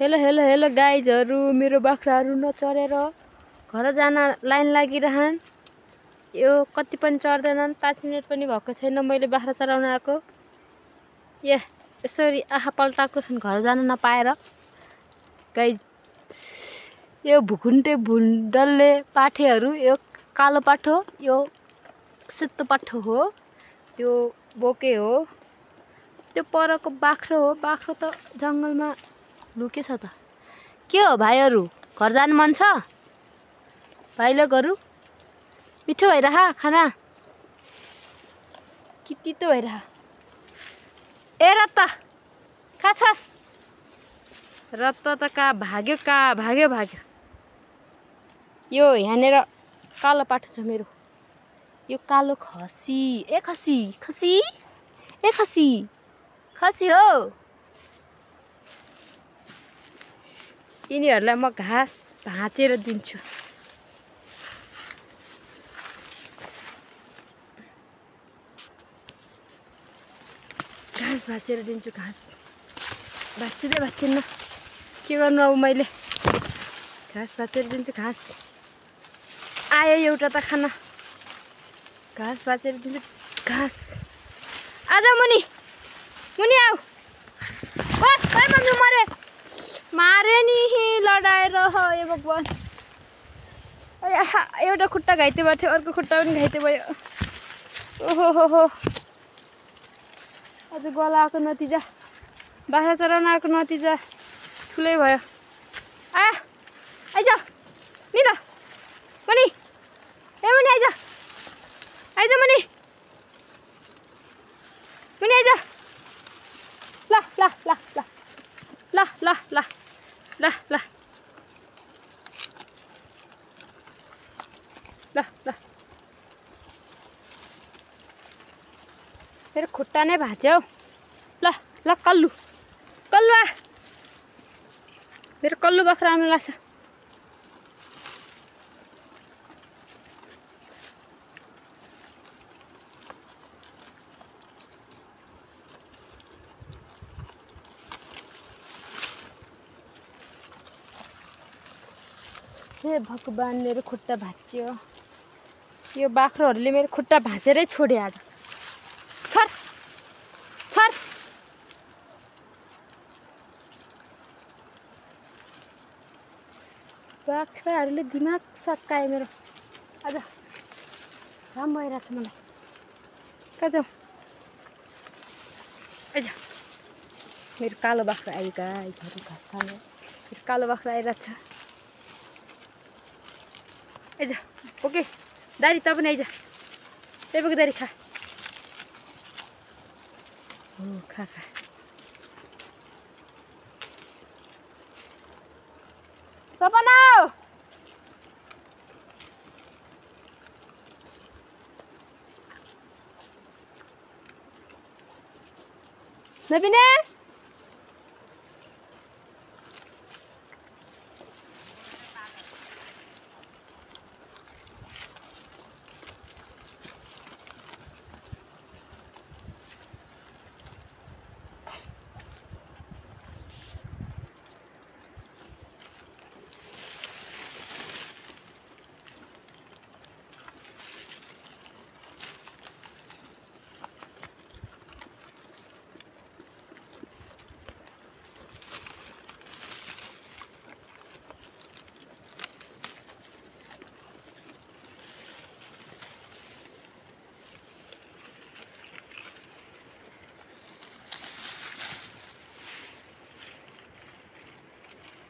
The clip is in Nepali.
हेलो हेलो हेलो गाइजहरू, मेरो बाख्राहरू नचरेर घर जान लाइन लागिरहन्। यो कति पनि चढ्दैनन्, 5 मिनट पनि भएको छैन मैले बाख्रा चराउन आएको। यसरी आँखा पल्टाएको छन् घर जान नपाएर। गाइज, यो भुकुन्टे भुन्डल्ले पाठेहरू, यो कालो पाठो, यो सेतो पाठो हो, त्यो बोके हो, त्यो परको बाख्रो हो। बाख्रो त जङ्गलमा लुकेछ त। के हो भाइहरू, घर जानु मन छ? भाइ लोगहरू, मिठो भइरह खाना कि तितो भइरह? ए रत्त कहाँ छस्? रत्त त कहाँ भाग्यो, भाग्यो। यो यहाँनिर कालो पाठो छ मेरो, यो कालो खसी। ए खसी हो। यिनीहरूलाई म घाँस भाँचेर दिन्छु। घाँस भाँचेर दिन्छु। घाँस भाँचिन्न, के गर्नु अब मैले। घाँस भाँचेर दिन्छु। घाँस आयो एउटा त खाना। घाँस भाँचेर दिन्छु। घाँस आज मुनि आऊ। मम्मी मारे नि लडाएर। हे भगवान, एउटा खुट्टा घाइते भएको थियो, अर्को खुट्टा पनि घाइते भयो। ओहो, आज गला आएको नतिजा, बाख्रा चराउन आएको नतिजा ठुलै भयो। आइज नि त मुनि, मुनि आइज मुनि आइज। ल मेरो खुट्टा नै भाँच्यो। ल कल्लु आ। मेरो कल्लु बाख्रा आउनु लाग्छ। हे भगवान, मेरो खुट्टा भाँच्यो। यो बाख्रोहरूले मेरो खुट्टा भाँचेरै छोड्यो आज। छर बाख्राहरूले दिमाग सकायो मेरो आज। राम भइरहेको छ मलाई। कहाँ जाउँ? आइज, मेरो कालो बाख्रा आयो। गाईहरू घाँस खानु। मेरो कालो बाख्रा आइरहेको छ। आइज ओके दारी, त पनि आइज। त्यही दारी खा। खा सपना नबिने।